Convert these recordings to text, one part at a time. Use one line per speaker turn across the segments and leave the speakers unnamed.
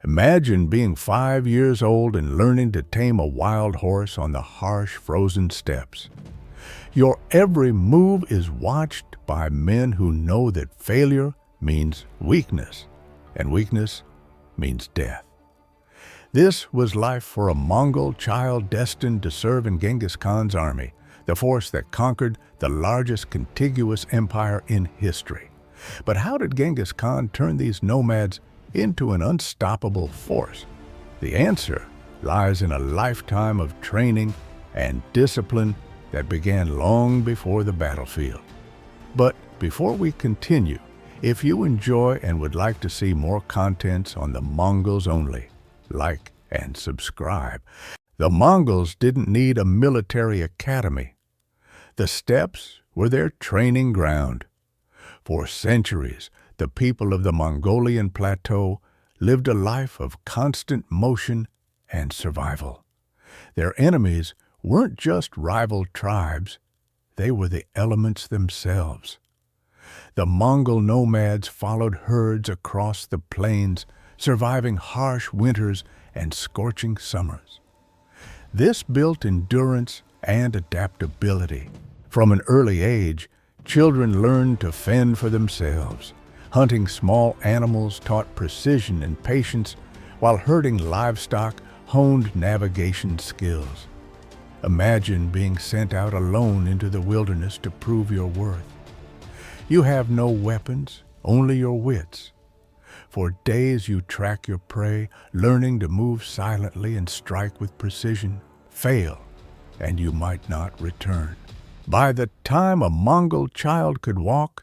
Imagine being 5 years old and learning to tame a wild horse on the harsh, frozen steppes. Your every move is watched by men who know that failure means weakness, and weakness means death. This was life for a Mongol child destined to serve in Genghis Khan's army, the force that conquered the largest contiguous empire in history. But how did Genghis Khan turn these nomads into an unstoppable force? The answer lies in a lifetime of training and discipline that began long before the battlefield. But before we continue, if you enjoy and would like to see more contents on the Mongols only, like and subscribe. The Mongols didn't need a military academy. The steppes were their training ground. For centuries, the people of the Mongolian plateau lived a life of constant motion and survival. Their enemies weren't just rival tribes, they were the elements themselves. The Mongol nomads followed herds across the plains, surviving harsh winters and scorching summers. This built endurance and adaptability. From an early age, children learned to fend for themselves. Hunting small animals taught precision and patience, while herding livestock honed navigation skills. Imagine being sent out alone into the wilderness to prove your worth. You have no weapons, only your wits. For days you track your prey, learning to move silently and strike with precision. Fail, and you might not return. By the time a Mongol child could walk,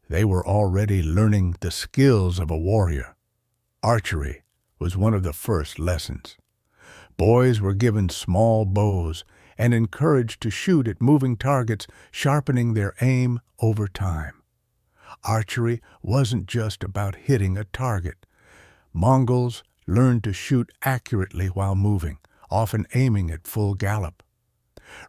they were already learning the skills of a warrior. Archery was one of the first lessons. Boys were given small bows and encouraged to shoot at moving targets, sharpening their aim over time. Archery wasn't just about hitting a target. Mongols learned to shoot accurately while moving, often aiming at full gallop.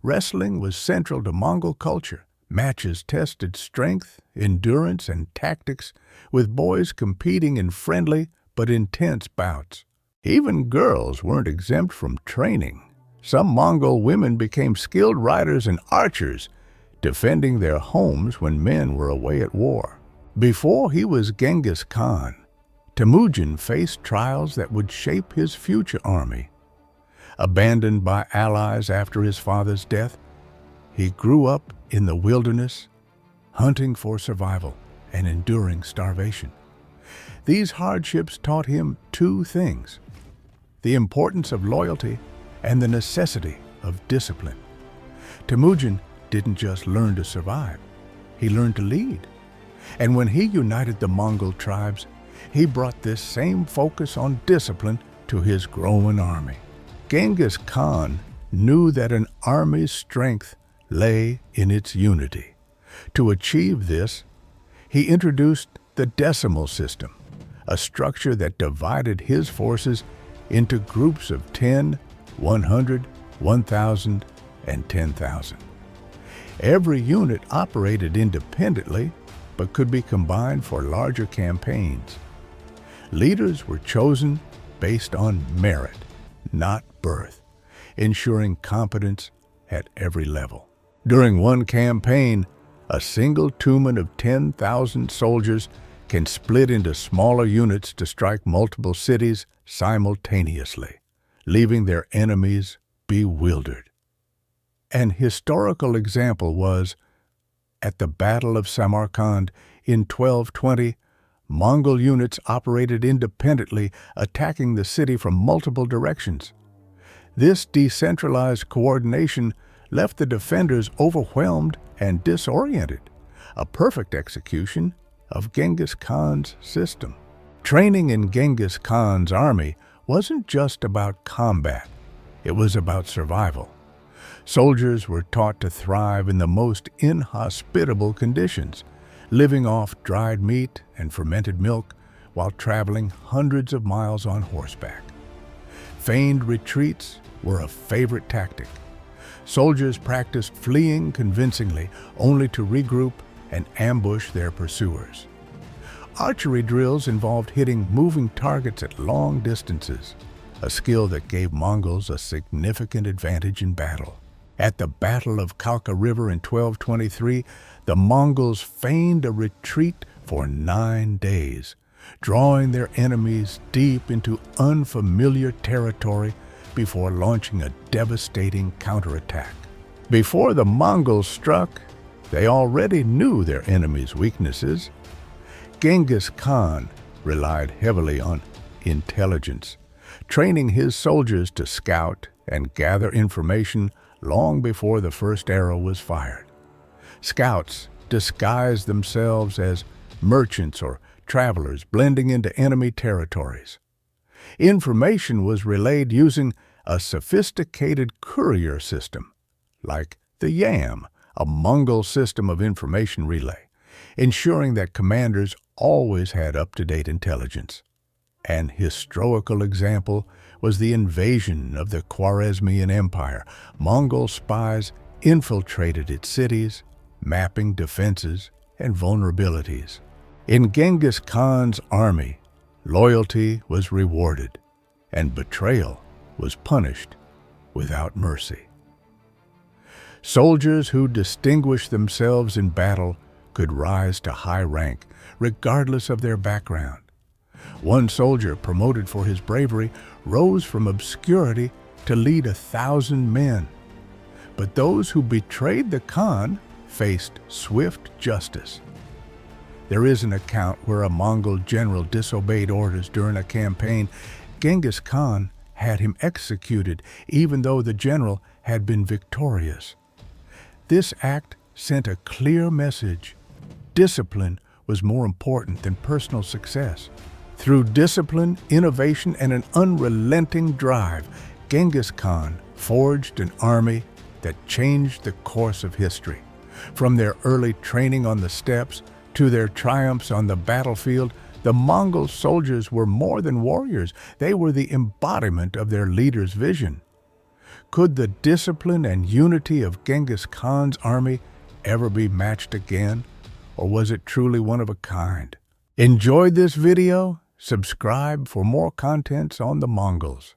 Wrestling was central to Mongol culture. Matches tested strength, endurance, and tactics, with boys competing in friendly but intense bouts. Even girls weren't exempt from training. Some Mongol women became skilled riders and archers, defending their homes when men were away at war. Before he was Genghis Khan, Temujin faced trials that would shape his future army. Abandoned by allies after his father's death, he grew up in the wilderness, hunting for survival and enduring starvation. These hardships taught him two things: the importance of loyalty and the necessity of discipline. Temujin didn't just learn to survive, he learned to lead. And when he united the Mongol tribes, he brought this same focus on discipline to his growing army. Genghis Khan knew that an army's strength lay in its unity. To achieve this, he introduced the decimal system, a structure that divided his forces into groups of 10, 100, 1,000, and 10,000. Every unit operated independently, but could be combined for larger campaigns. Leaders were chosen based on merit, not birth, ensuring competence at every level. During one campaign, a single tumen of 10,000 soldiers can split into smaller units to strike multiple cities simultaneously, leaving their enemies bewildered. An historical example was at the Battle of Samarkand in 1220, Mongol units operated independently, attacking the city from multiple directions. This decentralized coordination left the defenders overwhelmed and disoriented, a perfect execution of Genghis Khan's system. Training in Genghis Khan's army wasn't just about combat, it was about survival. Soldiers were taught to thrive in the most inhospitable conditions, living off dried meat and fermented milk while traveling hundreds of miles on horseback. Feigned retreats were a favorite tactic. Soldiers practiced fleeing convincingly, only to regroup and ambush their pursuers. Archery drills involved hitting moving targets at long distances, a skill that gave Mongols a significant advantage in battle. At the Battle of Kalka River in 1223, the Mongols feigned a retreat for 9 days, drawing their enemies deep into unfamiliar territory before launching a devastating counterattack. Before the Mongols struck, they already knew their enemies' weaknesses. Genghis Khan relied heavily on intelligence, training his soldiers to scout and gather information long before the first arrow was fired. Scouts disguised themselves as merchants or travelers, blending into enemy territories. Information was relayed using a sophisticated courier system, like the YAM, a Mongol system of information relay, ensuring that commanders always had up-to-date intelligence. An historical example was the invasion of the Khwarezmian Empire. Mongol spies infiltrated its cities, mapping defenses and vulnerabilities. In Genghis Khan's army, loyalty was rewarded, and betrayal was punished without mercy. Soldiers who distinguished themselves in battle could rise to high rank, regardless of their background. One soldier, promoted for his bravery, rose from obscurity to lead 1,000 men. But those who betrayed the Khan faced swift justice. There is an account where a Mongol general disobeyed orders during a campaign. Genghis Khan had him executed, even though the general had been victorious. This act sent a clear message. Discipline was more important than personal success. Through discipline, innovation, and an unrelenting drive, Genghis Khan forged an army that changed the course of history. From their early training on the steppes to their triumphs on the battlefield, the Mongol soldiers were more than warriors. They were the embodiment of their leader's vision. Could the discipline and unity of Genghis Khan's army ever be matched again, or was it truly one of a kind? Enjoyed this video? Subscribe for more contents on the Mongols.